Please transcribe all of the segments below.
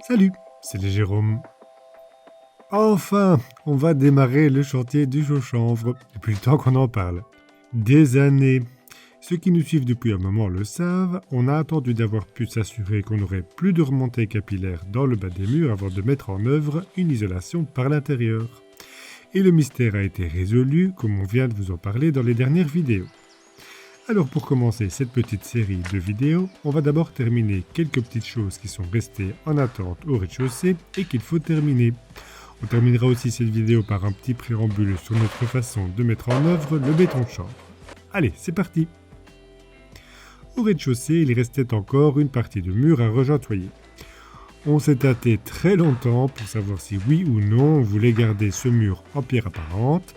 Salut, c'est les Jérôme. Enfin, on va démarrer le chantier du Chaux-Chanvre, depuis le temps qu'on en parle. Des années. Ceux qui nous suivent depuis un moment le savent, on a attendu d'avoir pu s'assurer qu'on n'aurait plus de remontée capillaire dans le bas des murs avant de mettre en œuvre une isolation par l'intérieur. Et le mystère a été résolu, comme on vient de vous en parler dans les dernières vidéos. Alors pour commencer cette petite série de vidéos, on va d'abord terminer quelques petites choses qui sont restées en attente au rez-de-chaussée et qu'il faut terminer. On terminera aussi cette vidéo par un petit préambule sur notre façon de mettre en œuvre le béton de chanvre. Allez, c'est parti! Au rez-de-chaussée, il restait encore une partie de mur à rejointoyer. On s'est tâté très longtemps pour savoir si oui ou non on voulait garder ce mur en pierre apparente.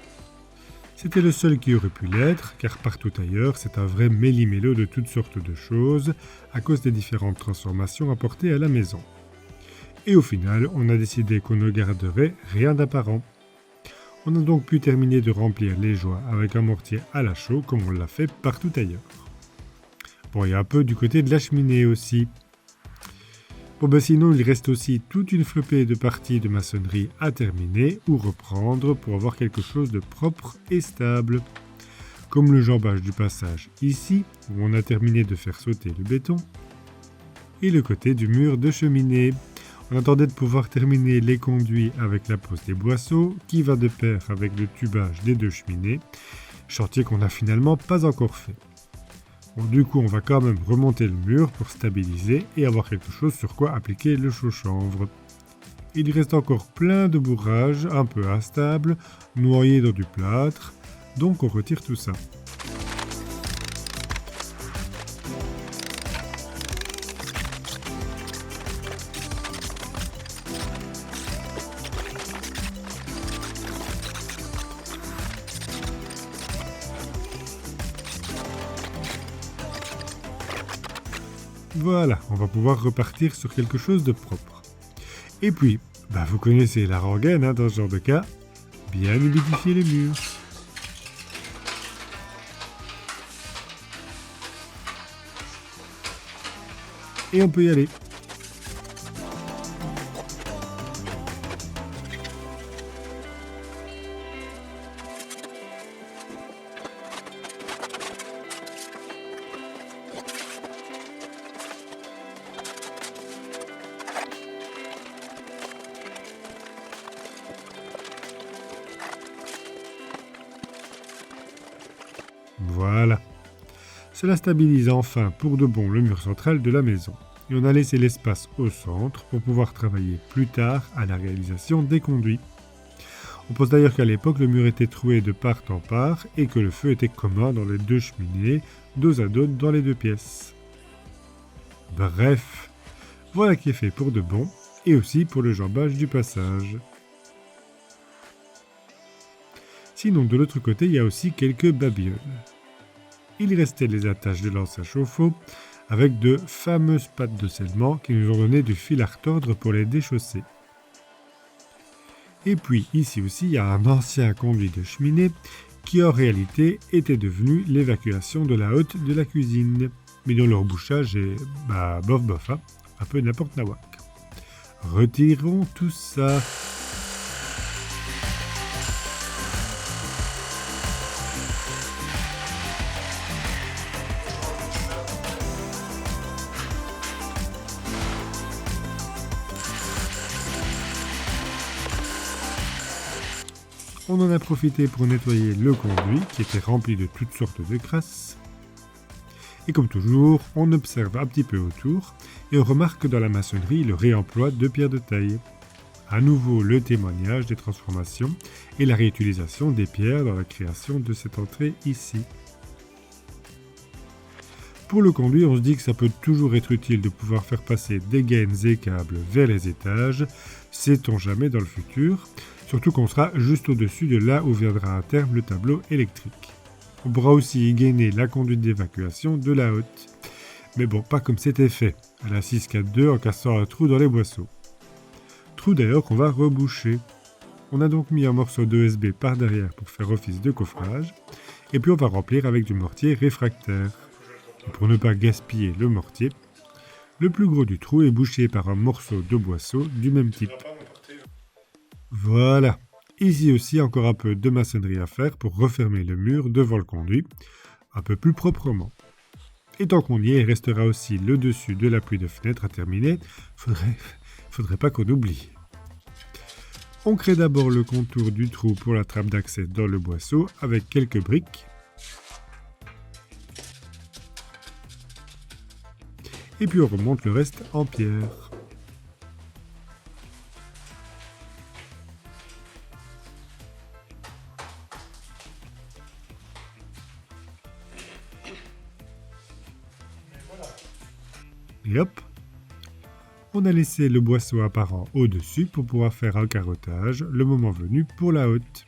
C'était le seul qui aurait pu l'être, car partout ailleurs, c'est un vrai méli-mélo de toutes sortes de choses, à cause des différentes transformations apportées à la maison. Et au final, on a décidé qu'on ne garderait rien d'apparent. On a donc pu terminer de remplir les joies avec un mortier à la chaux, comme on l'a fait partout ailleurs. Bon, il y a un peu du côté de la cheminée aussi. Bon ben sinon, il reste aussi toute une flopée de parties de maçonnerie à terminer ou reprendre pour avoir quelque chose de propre et stable. Comme le jambage du passage ici, où on a terminé de faire sauter le béton, et le côté du mur de cheminée. On attendait de pouvoir terminer les conduits avec la pose des boisseaux, qui va de pair avec le tubage des deux cheminées, chantier qu'on n'a finalement pas encore fait. Bon, du coup, on va quand même remonter le mur pour stabiliser et avoir quelque chose sur quoi appliquer le chaux-chanvre. Il reste encore plein de bourrages un peu instables, noyés dans du plâtre, donc on retire tout ça. Voilà, on va pouvoir repartir sur quelque chose de propre. Et puis, vous connaissez la rengaine dans ce genre de cas, bien humidifier les murs. Et on peut y aller. Voilà. Cela stabilise enfin pour de bon le mur central de la maison. Et on a laissé l'espace au centre pour pouvoir travailler plus tard à la réalisation des conduits. On pense d'ailleurs qu'à l'époque le mur était troué de part en part et que le feu était commun dans les deux cheminées, dos à dos dans les deux pièces. Bref, voilà qui est fait pour de bon et aussi pour le jambage du passage. Sinon, de l'autre côté, il y a aussi quelques babioles. Il restait les attaches de lance à chauffe-eau avec de fameuses pattes de scellement qui nous ont donné du fil à retordre pour les déchausser. Et puis ici aussi, il y a un ancien conduit de cheminée qui en réalité était devenu l'évacuation de la hotte de la cuisine, mais dont leur bouchage est bof, un peu n'importe nawak. Retirons tout ça. On en a profité pour nettoyer le conduit qui était rempli de toutes sortes de crasses. Et comme toujours, on observe un petit peu autour et on remarque dans la maçonnerie le réemploi de pierres de taille. À nouveau le témoignage des transformations et la réutilisation des pierres dans la création de cette entrée ici. Pour le conduit, on se dit que ça peut toujours être utile de pouvoir faire passer des gaines et câbles vers les étages, sait-on jamais dans le futur, surtout qu'on sera juste au-dessus de là où viendra à terme le tableau électrique. On pourra aussi y gainer la conduite d'évacuation de la hotte. Mais bon, pas comme c'était fait, à la 642 en cassant un trou dans les boisseaux. Trou d'ailleurs qu'on va reboucher. On a donc mis un morceau d'ESB par derrière pour faire office de coffrage, et puis on va remplir avec du mortier réfractaire. Et pour ne pas gaspiller le mortier, Le plus gros du trou est bouché par un morceau de boisseau du même type. Voilà. Ici aussi, encore un peu de maçonnerie à faire pour refermer le mur devant le conduit, un peu plus proprement. Et tant qu'on y est, il restera aussi le dessus de l'appui de fenêtre à terminer. Faudrait pas qu'on oublie. On crée d'abord le contour du trou pour la trappe d'accès dans le boisseau avec quelques briques. Et puis on remonte le reste en pierre. Et hop, on a laissé le boisseau apparent au-dessus pour pouvoir faire un carottage le moment venu pour la haute.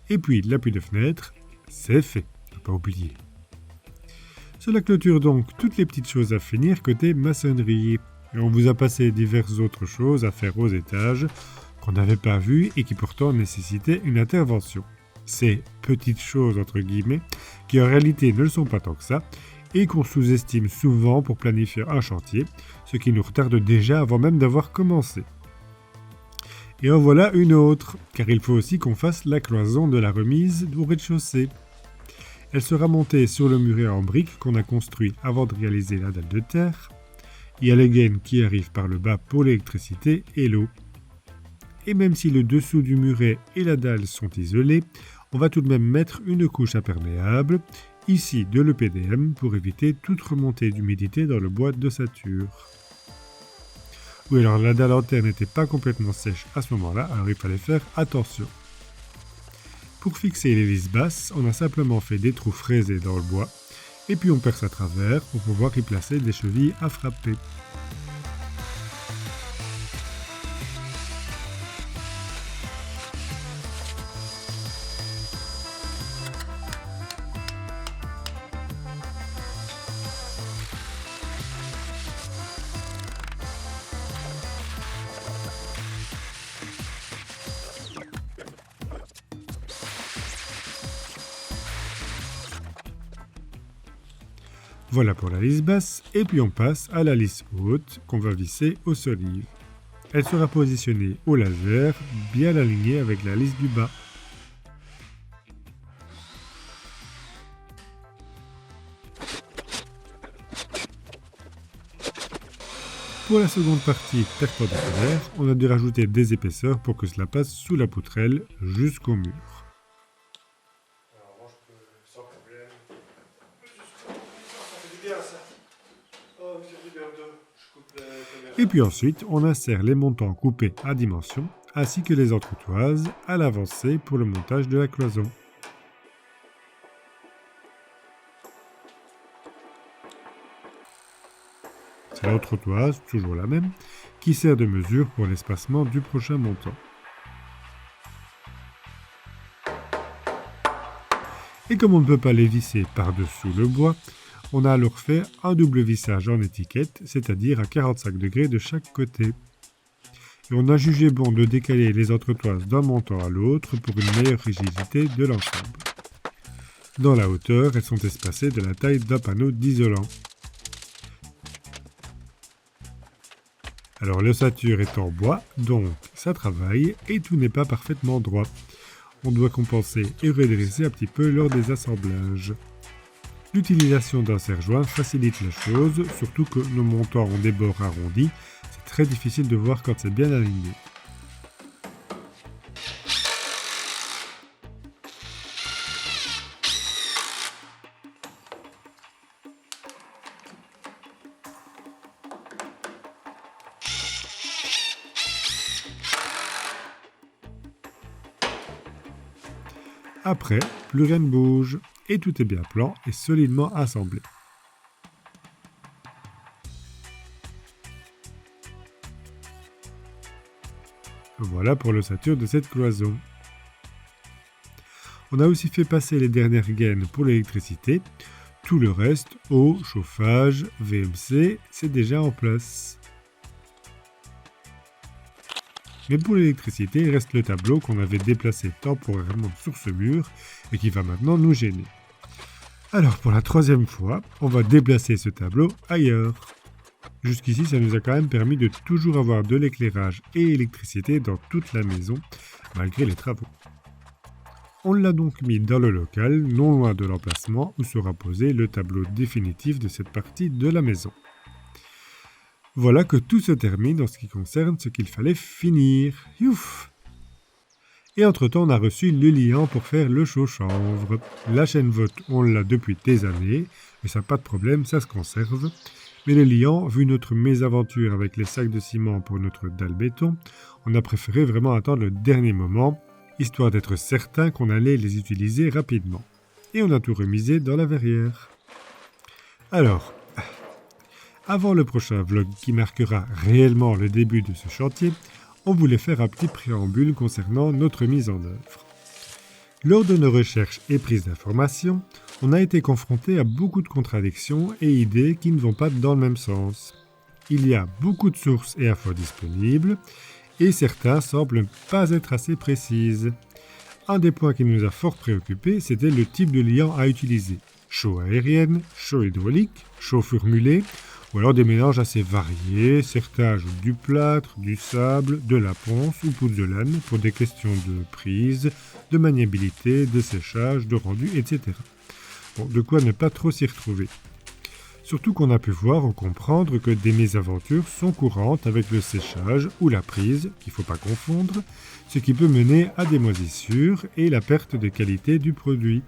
Et puis l'appui de fenêtre, c'est fait, ne pas oublier. Cela clôture donc toutes les petites choses à finir côté maçonnerie. Et on vous a passé diverses autres choses à faire aux étages qu'on n'avait pas vues et qui pourtant nécessitaient une intervention. Ces petites choses entre guillemets, qui en réalité ne le sont pas tant que ça, et qu'on sous-estime souvent pour planifier un chantier, ce qui nous retarde déjà avant même d'avoir commencé. Et en voilà une autre, car il faut aussi qu'on fasse la cloison de la remise au rez-de-chaussée. Elle sera montée sur le muret en briques qu'on a construit avant de réaliser la dalle de terre. Il y a les gaines qui arrivent par le bas pour l'électricité et l'eau. Et même si le dessous du muret et la dalle sont isolés, on va tout de même mettre une couche imperméable, ici de l'EPDM, pour éviter toute remontée d'humidité dans le bois d'ossature. Oui, alors la dalle en terre n'était pas complètement sèche à ce moment-là, alors il fallait faire attention. Pour fixer les vis basses, on a simplement fait des trous fraisés dans le bois, et puis on perce à travers pour pouvoir y placer des chevilles à frapper. Voilà pour la lisse basse, et puis on passe à la lisse haute qu'on va visser aux solives. Elle sera positionnée au laser, bien alignée avec la lisse du bas. Pour la seconde partie perpendiculaire, on a dû rajouter des épaisseurs pour que cela passe sous la poutrelle jusqu'au mur. Et puis ensuite, on insère les montants coupés à dimension, ainsi que les entretoises à l'avancée pour le montage de la cloison. C'est l'entretoise, toujours la même, qui sert de mesure pour l'espacement du prochain montant. Et comme on ne peut pas les visser par-dessous le bois, on a alors fait un double vissage en étiquette, c'est-à-dire à 45 degrés de chaque côté. Et on a jugé bon de décaler les entretoises d'un montant à l'autre pour une meilleure rigidité de l'ensemble. Dans la hauteur, elles sont espacées de la taille d'un panneau d'isolant. Alors l'ossature est en bois, donc ça travaille et tout n'est pas parfaitement droit. On doit compenser et redresser un petit peu lors des assemblages. L'utilisation d'un serre-joint facilite la chose, surtout que nos montants ont des bords arrondis, c'est très difficile de voir quand c'est bien aligné. Après, plus rien ne bouge, et tout est bien plan et solidement assemblé. Voilà pour l'ossature de cette cloison. On a aussi fait passer les dernières gaines pour l'électricité. Tout le reste, eau, chauffage, VMC, c'est déjà en place. Mais pour l'électricité, il reste le tableau qu'on avait déplacé temporairement sur ce mur et qui va maintenant nous gêner. Alors pour la troisième fois, on va déplacer ce tableau ailleurs. Jusqu'ici, ça nous a quand même permis de toujours avoir de l'éclairage et électricité dans toute la maison, malgré les travaux. On l'a donc mis dans le local, non loin de l'emplacement où sera posé le tableau définitif de cette partie de la maison. Voilà que tout se termine en ce qui concerne ce qu'il fallait finir. Youf! Et entre-temps, on a reçu le liant pour faire le chaud-chanvre. La chaîne vote, on l'a depuis des années, et ça pas de problème, ça se conserve. Mais le liant, vu notre mésaventure avec les sacs de ciment pour notre dalle béton, on a préféré vraiment attendre le dernier moment, histoire d'être certain qu'on allait les utiliser rapidement. Et on a tout remisé dans la verrière. Alors, avant le prochain vlog qui marquera réellement le début de ce chantier, on voulait faire un petit préambule concernant notre mise en œuvre. Lors de nos recherches et prises d'informations, on a été confronté à beaucoup de contradictions et idées qui ne vont pas dans le même sens. Il y a beaucoup de sources et infos disponibles, et certains semblent ne pas être assez précises. Un des points qui nous a fort préoccupés, c'était le type de liant à utiliser. Chaux aérienne, chaux hydraulique, chaux formulée, ou alors des mélanges assez variés. Certains ajoutent du plâtre, du sable, de la ponce ou pouzzolane pour des questions de prise, de maniabilité, de séchage, de rendu, etc. Bon, de quoi ne pas trop s'y retrouver. Surtout qu'on a pu voir ou comprendre que des mésaventures sont courantes avec le séchage ou la prise, qu'il ne faut pas confondre, ce qui peut mener à des moisissures et la perte de qualité du produit.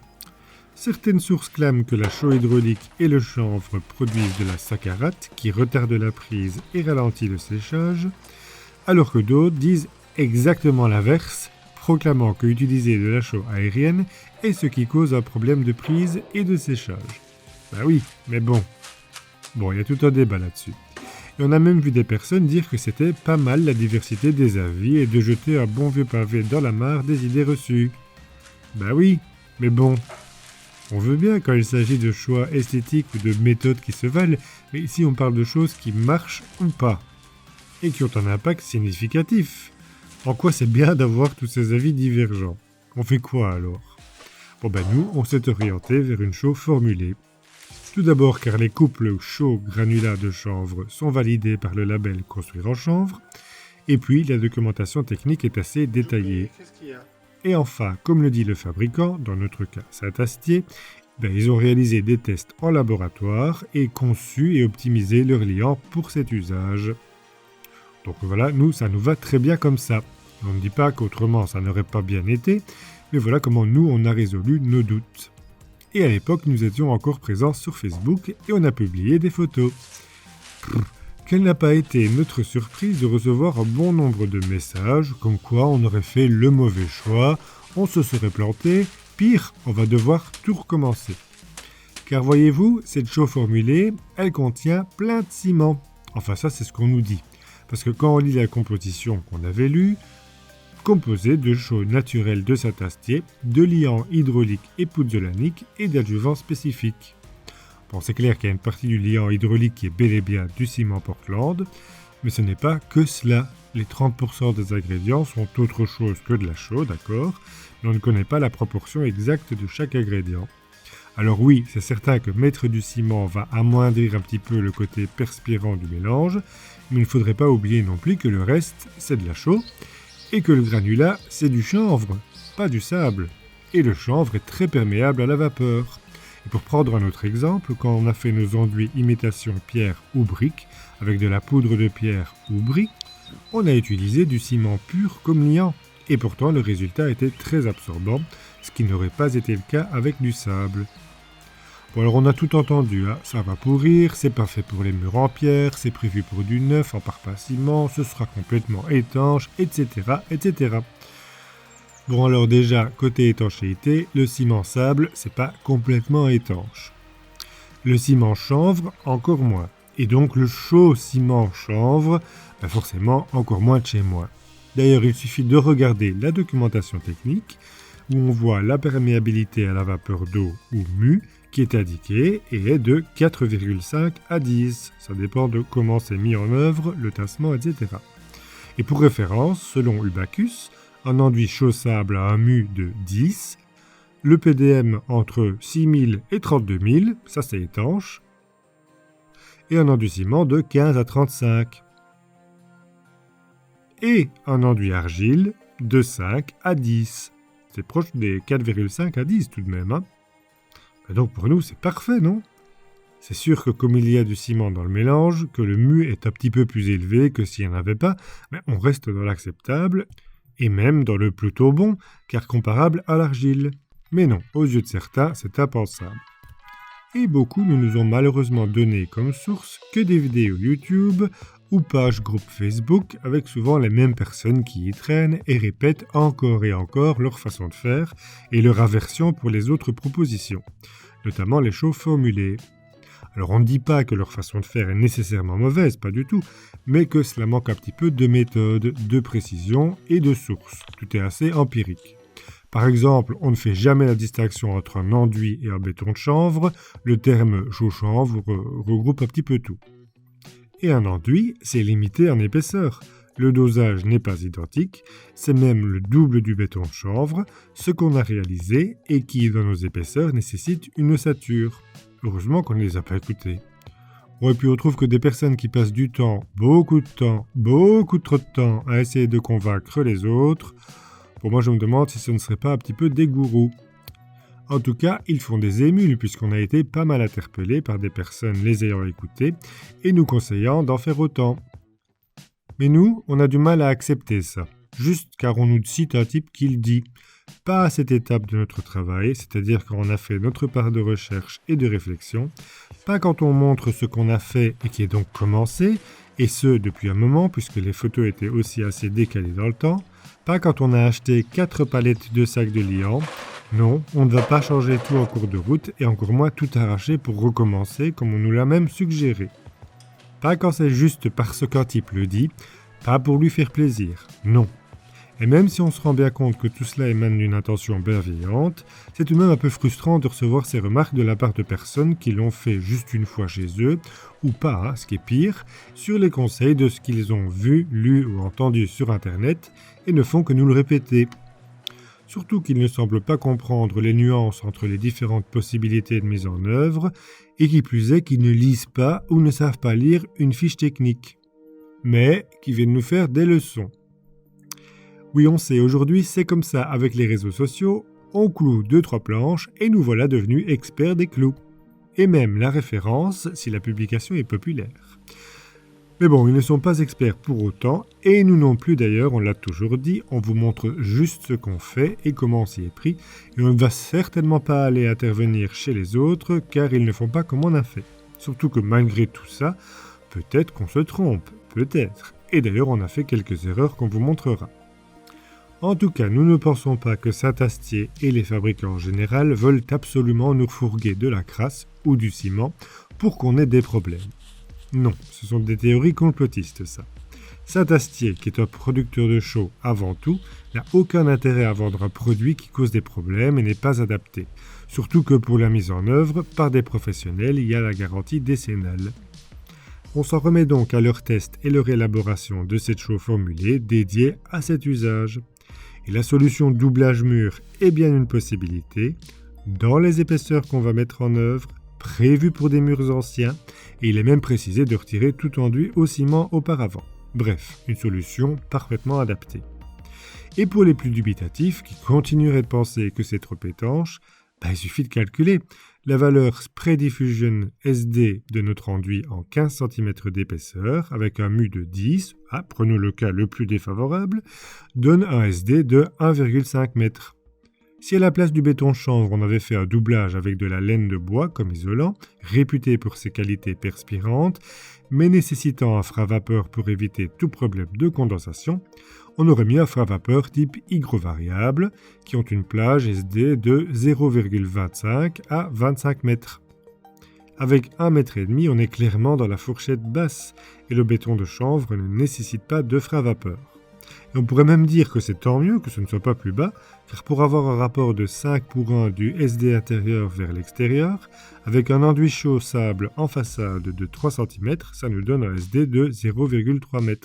Certaines sources clament que la chaux hydraulique et le chanvre produisent de la saccharate qui retarde la prise et ralentit le séchage, alors que d'autres disent exactement l'inverse, proclamant que utiliser de la chaux aérienne est ce qui cause un problème de prise et de séchage. Ben oui, mais bon. Bon, il y a tout un débat là-dessus. Et on a même vu des personnes dire que c'était pas mal la diversité des avis et de jeter un bon vieux pavé dans la mare des idées reçues. Ben oui, mais bon. On veut bien quand il s'agit de choix esthétiques ou de méthodes qui se valent, mais ici on parle de choses qui marchent ou pas, et qui ont un impact significatif. En quoi c'est bien d'avoir tous ces avis divergents? On fait quoi alors? Bon ben nous, on s'est orienté vers une chaux formulée. Tout d'abord car les couples chaux granulats de chanvre sont validés par le label Construire en chanvre, et puis la documentation technique est assez détaillée. Et enfin, comme le dit le fabricant, dans notre cas Saint-Astier, ils ont réalisé des tests en laboratoire et conçu et optimisé leur liant pour cet usage. Donc voilà, nous, ça nous va très bien comme ça. On ne dit pas qu'autrement ça n'aurait pas bien été, mais voilà comment nous, on a résolu nos doutes. Et à l'époque, nous étions encore présents sur Facebook et on a publié des photos. Quelle n'a pas été notre surprise de recevoir un bon nombre de messages comme quoi on aurait fait le mauvais choix, on se serait planté, pire, on va devoir tout recommencer. Car voyez-vous, cette chaux formulée, elle contient plein de ciment. Enfin ça c'est ce qu'on nous dit. Parce que quand on lit la composition qu'on avait lue, composée de chaux naturelles de Saint-Astier, de liants hydrauliques et pouzzolaniques et d'adjuvants spécifiques. Bon, c'est clair qu'il y a une partie du liant hydraulique qui est bel et bien du ciment Portland, mais ce n'est pas que cela. Les 30% des ingrédients sont autre chose que de la chaux, d'accord, mais on ne connaît pas la proportion exacte de chaque ingrédient. Alors oui, c'est certain que mettre du ciment va amoindrir un petit peu le côté perspirant du mélange, mais il ne faudrait pas oublier non plus que le reste, c'est de la chaux, et que le granulat, c'est du chanvre, pas du sable. Et le chanvre est très perméable à la vapeur. Et pour prendre un autre exemple, quand on a fait nos enduits imitation pierre ou brique, avec de la poudre de pierre ou brique, on a utilisé du ciment pur comme liant. Et pourtant, le résultat était très absorbant, ce qui n'aurait pas été le cas avec du sable. Bon alors on a tout entendu, hein. Ça va pourrir, c'est pas fait pour les murs en pierre, c'est prévu pour du neuf en parpaing ciment, ce sera complètement étanche, etc., etc. Bon alors déjà, côté étanchéité, le ciment sable, c'est pas complètement étanche. Le ciment chanvre, encore moins. Et donc le chaud ciment chanvre, forcément encore moins de chez moi. D'ailleurs, il suffit de regarder la documentation technique, où on voit la perméabilité à la vapeur d'eau ou mu, qui est indiquée et est de 4,5 à 10. Ça dépend de comment c'est mis en œuvre, le tassement, etc. Et pour référence, selon Ubacus, un enduit chaud-sable a un mu de 10, le PDM entre 6000 et 32 000, ça c'est étanche, et un enduit ciment de 15 à 35. Et un enduit argile de 5 à 10. C'est proche des 4,5 à 10 tout de même. Donc pour nous, c'est parfait, non? C'est sûr que comme il y a du ciment dans le mélange, que le mu est un petit peu plus élevé que s'il n'y en avait pas, mais on reste dans l'acceptable, et même dans le plutôt bon, car comparable à l'argile. Mais non, aux yeux de certains, c'est impensable. Et beaucoup ne nous ont malheureusement donné comme source que des vidéos YouTube ou pages groupe Facebook avec souvent les mêmes personnes qui y traînent et répètent encore et encore leur façon de faire et leur aversion pour les autres propositions, notamment les shows formulés. Alors on ne dit pas que leur façon de faire est nécessairement mauvaise, pas du tout, mais que cela manque un petit peu de méthode, de précision et de source. Tout est assez empirique. Par exemple, on ne fait jamais la distinction entre un enduit et un béton de chanvre, le terme chaud-chanvre regroupe un petit peu tout. Et un enduit, c'est limité en épaisseur. Le dosage n'est pas identique, c'est même le double du béton de chanvre, ce qu'on a réalisé et qui, dans nos épaisseurs, nécessite une ossature. Heureusement qu'on ne les a pas écoutés. Et puis on trouve que des personnes qui passent du temps, beaucoup trop de temps, à essayer de convaincre les autres, pour moi je me demande si ce ne serait pas un petit peu des gourous. En tout cas, ils font des émules puisqu'on a été pas mal interpellés par des personnes les ayant écoutés et nous conseillant d'en faire autant. Mais nous, on a du mal à accepter ça, juste car on nous cite un type qui le dit. Pas à cette étape de notre travail, c'est-à-dire quand on a fait notre part de recherche et de réflexion, pas quand on montre ce qu'on a fait et qui est donc commencé, et ce depuis un moment puisque les photos étaient aussi assez décalées dans le temps, pas quand on a acheté 4 palettes de sacs de liant. Non, on ne va pas changer tout en cours de route et encore moins tout arracher pour recommencer comme on nous l'a même suggéré. Pas quand c'est juste parce qu'un type le dit, pas pour lui faire plaisir, non. Et même si on se rend bien compte que tout cela émane d'une intention bienveillante, c'est tout de même un peu frustrant de recevoir ces remarques de la part de personnes qui l'ont fait juste une fois chez eux, ou pas, ce qui est pire, sur les conseils de ce qu'ils ont vu, lu ou entendu sur Internet, et ne font que nous le répéter. Surtout qu'ils ne semblent pas comprendre les nuances entre les différentes possibilités de mise en œuvre, et qui plus est qu'ils ne lisent pas ou ne savent pas lire une fiche technique, mais qui viennent nous faire des leçons. Oui, on sait, aujourd'hui c'est comme ça avec les réseaux sociaux, on cloue 2-3 planches et nous voilà devenus experts des clous. Et même la référence si la publication est populaire. Mais bon, ils ne sont pas experts pour autant, et nous non plus d'ailleurs, on l'a toujours dit, on vous montre juste ce qu'on fait et comment on s'y est pris, et on ne va certainement pas aller intervenir chez les autres car ils ne font pas comme on a fait. Surtout que malgré tout ça, peut-être qu'on se trompe, peut-être. Et d'ailleurs, on a fait quelques erreurs qu'on vous montrera. En tout cas, nous ne pensons pas que Saint-Astier et les fabricants en général veulent absolument nous fourguer de la crasse ou du ciment pour qu'on ait des problèmes. Non, ce sont des théories complotistes, ça. Saint-Astier, qui est un producteur de chaux avant tout, n'a aucun intérêt à vendre un produit qui cause des problèmes et n'est pas adapté. Surtout que pour la mise en œuvre, par des professionnels, il y a la garantie décennale. On s'en remet donc à leur test et leur élaboration de cette chaux formulée dédiée à cet usage. Et la solution doublage mur est bien une possibilité, dans les épaisseurs qu'on va mettre en œuvre, prévues pour des murs anciens, et il est même précisé de retirer tout enduit au ciment auparavant. Bref, une solution parfaitement adaptée. Et pour les plus dubitatifs, qui continueraient de penser que c'est trop étanche, il suffit de calculer. La valeur Spray Diffusion SD de notre enduit en 15 cm d'épaisseur, avec un mu de 10, prenons le cas le plus défavorable, donne un SD de 1,5 m. Si à la place du béton chanvre on avait fait un doublage avec de la laine de bois comme isolant, réputé pour ses qualités perspirantes, mais nécessitant un frein à vapeur pour éviter tout problème de condensation, on aurait mis un frein à vapeur type hygrovariable qui ont une plage SD de 0,25 à 25 mètres. Avec 1,5 m, on est clairement dans la fourchette basse et le béton de chanvre ne nécessite pas de frein à vapeur. Et on pourrait même dire que c'est tant mieux que ce ne soit pas plus bas, car pour avoir un rapport de 5:1 du SD intérieur vers l'extérieur, avec un enduit chaud sable en façade de 3 cm, ça nous donne un SD de 0,3 m.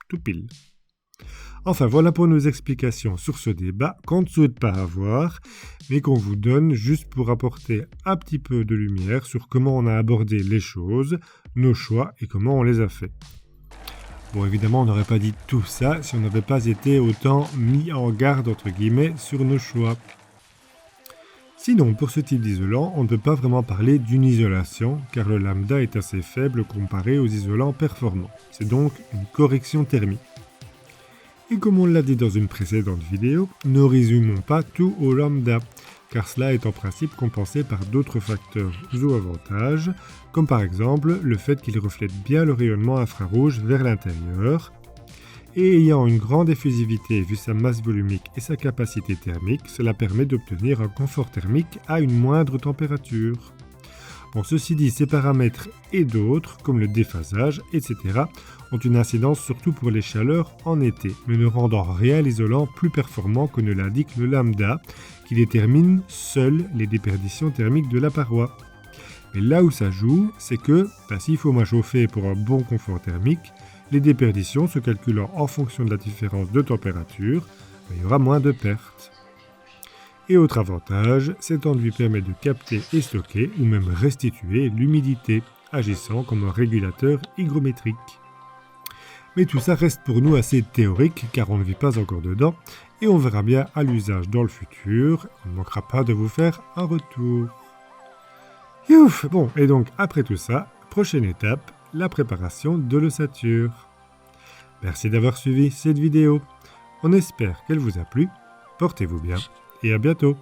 Tout pile. Enfin voilà pour nos explications sur ce débat qu'on ne souhaite pas avoir, mais qu'on vous donne juste pour apporter un petit peu de lumière sur comment on a abordé les choses, nos choix et comment on les a faits. Bon, évidemment, on n'aurait pas dit tout ça si on n'avait pas été autant mis en garde, entre guillemets, sur nos choix. Sinon, pour ce type d'isolant, on ne peut pas vraiment parler d'une isolation, car le lambda est assez faible comparé aux isolants performants. C'est donc une correction thermique. Et comme on l'a dit dans une précédente vidéo, ne résumons pas tout au lambda, car cela est en principe compensé par d'autres facteurs ou avantages, comme par exemple le fait qu'il reflète bien le rayonnement infrarouge vers l'intérieur, et ayant une grande effusivité vu sa masse volumique et sa capacité thermique, cela permet d'obtenir un confort thermique à une moindre température. Bon, ceci dit, ces paramètres et d'autres, comme le déphasage, etc., ont une incidence surtout pour les chaleurs en été, mais ne rendant rien l'isolant plus performant que ne l'indique le lambda, qui détermine seul les déperditions thermiques de la paroi. Mais là où ça joue, c'est que, s'il faut moins chauffer pour un bon confort thermique, les déperditions se calculant en fonction de la différence de température, il y aura moins de pertes. Et autre avantage, cet enduit permet de capter et stocker ou même restituer l'humidité, agissant comme un régulateur hygrométrique. Mais tout ça reste pour nous assez théorique car on ne vit pas encore dedans et on verra bien à l'usage dans le futur, on ne manquera pas de vous faire un retour. Youf! Bon, et donc après tout ça, prochaine étape, la préparation de l'ossature. Merci d'avoir suivi cette vidéo. On espère qu'elle vous a plu. Portez-vous bien et à bientôt.